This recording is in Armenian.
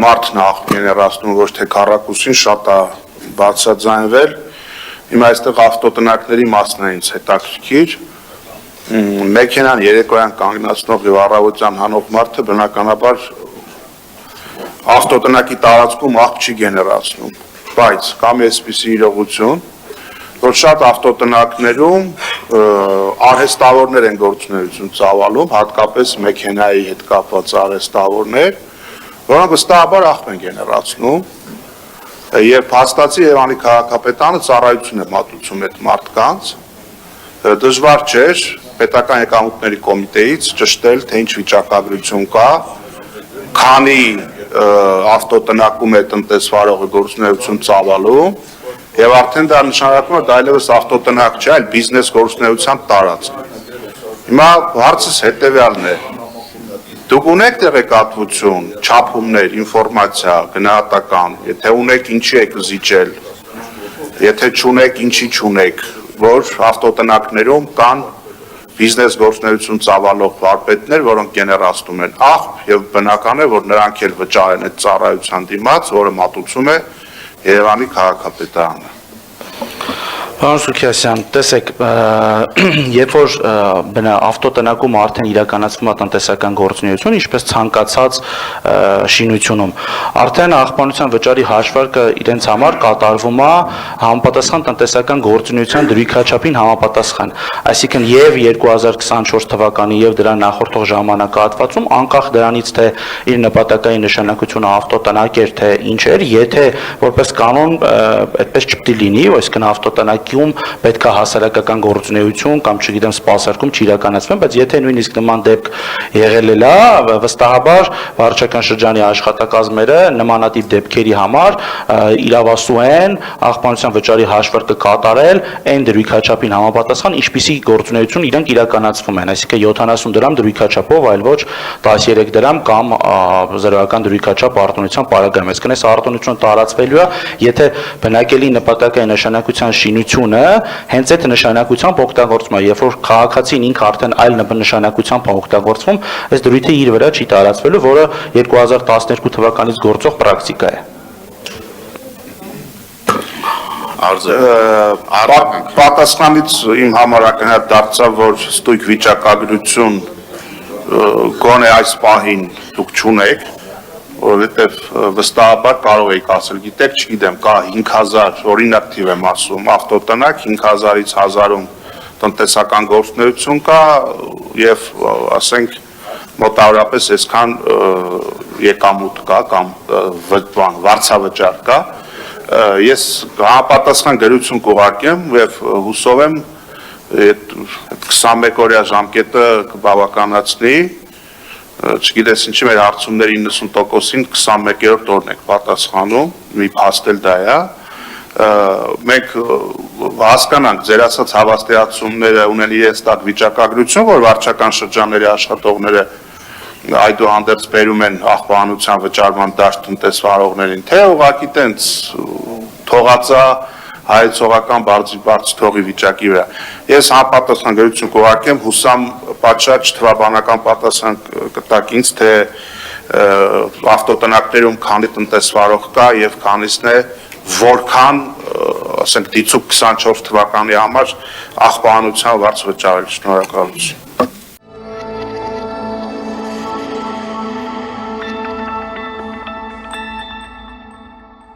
մարդն է գեներացնում, ոչ թե քառակուսին, շատ է բարձրաձայնվել։ Հիմա այստեղ ավտոտնակների մասն է ինձ հետաքրքիր։ Մեքենան երեկոյան կանգնացնող եւ առավոտյան հանող մարդը բնականաբար ավտոտնակի տարածքում աղբ չի գեներացնում, բայց կամ այսպիսի իրողություն, որ շատ ավտոտնակներում արհեստավորներ են գործունեություն ծավալում, հատկապես մեքենայի հետ կապված արհեստավորներ, որոնք վստահաբար աղբ են գեներացնում, եւ փաստացի Երևանի քաղաքապետարանը ծառայություն է մատուցում այդ մարդկանց, դժվար չէր պետական եկամուտների կոմիտեից ճշտել, թե ինչ վիճակագրություն կա, քանի ավտոտնակում է տնտեսվարողը գործունեություն ծավալում, եւ արդեն դա նշանակում է դա այլևս ավտոտնակ չէ, այլ բիզնես գործունեության տարածք։ Հիմա հարցս հետեւյալն է. դուք ունեք տեղեկատվություն, չափումներ, ինֆորմացիա, գնահատական, եթե ունեք ինչի եք զիջել, եթե չունեք ինչի չունեք, որ ավտոտնակներում կան բիզնես գործունեություն ծավալող վարպետներ, որոնք գեներացնում են աղբ եւ բնական է, որ նրանք էլ վճարեն այդ ծառայության դիմաց, որը մատուցում է Երևանի քաղաքապետարանը։ Պարոն Սուքիասյան, տեսեք, երբ որ ավտոտնակում արդեն իրականացվում է տնտեսական գործունեություն, ինչպես ցանկացած շինությունում, արդեն աղբանության վճարի հաշվարկը իրենց համար կատարվում է համապատասխան տնտեսական գործունեության դրույքաչափին համապատասխան, այսինքն եւ 2024 թվականի եւ դրա նախորդող ժամանակահատվածում, անկախ դրանից թե իր նպատակային նշանակությունը ավտոտնակ էր, թե ինչ էր, եթե որպես կանոն այդպես չպետք է լինի, այսինքն ավտոտնակի պետք է հասարակական գործունեություն կամ չգիտեմ սպասարկում չիրականացվեն, բայց եթե նույնիսկ նման դեպք եղել է, վստահաբար վարչական շրջանի աշխատակազմերը նմանատիպ դեպքերի համար իրավասու են աղբանության վճարի հաշվարկը կատարել այն դրույքաչափին համապատասխան, ինչպիսի գործունեություն իրենք իրականացվում են, այսինքն 70 դրամ դրույքաչափով, այլ ոչ 13 դրամ կամ 0-ական դրույքաչափ արտոնության պարագայում, այսինքն այս արտոնությունը տարածվելու է, եթե բնակելի նպատակային նշանակության շինությունը հենց այդ նշանակությամբ օգտագործվում է, երբ որ քաղաքացին ինքը արդեն այլ նշանակությամբ է օգտագործվում, այս դրույթը իր վրա չի տարածվելու, որը 2012 թվականից գործող պրակտիկա է։ Պատասխանից իմ համար ակնհայտ դարձավ, որ ստույգ վիճակագրություն գոնե այս պահին դուք չունեք, որովհետև վստահաբար կարող եք ասել, գիտեք, չգիտեմ, կա 5000, օրինակ թիվ եմ ասում, ավտոտնակ, 5000-ից 1000-ում տնտեսական գործունեություն կա եւ ասենք մոտավորապես այսքան եկամուտ կա կամ վարձավճար կա։ Ես համապատասխան գրություն կուղարկեմ եւ հուսով եմ այդ 21-օրյա ժամկետը կբավականացնի, չգիտես ինչի մեր հարցումների 90%-ին 21-րդ օրն եք պատասխանում, մի փաստել դա է, մենք հասկանանք ձեր ասած հավաստիացումները ունեն իրենց տակ վիճակագրություն, որ վարչական շրջանների աշխատողները այդուհանդերձ բերում են աղբանության վճարման դաշտ տնտեսվարողներին, թե ուղղակի տենց թողածա հայեցողական բարձ թողի վիճակի վրա։ Ես համապատասխան գրություն կուղարկեմ, հուսամ պատշաճ թվաբանական պատասխան կտակ ինձ, թե ավտոտնակներում քանի տնտեսվարող կա եւ քանիսն է, որքան ասենք դիցուկ 24 թվականի համար աղբանության վարձ վճարել։ Շնորհակալություն։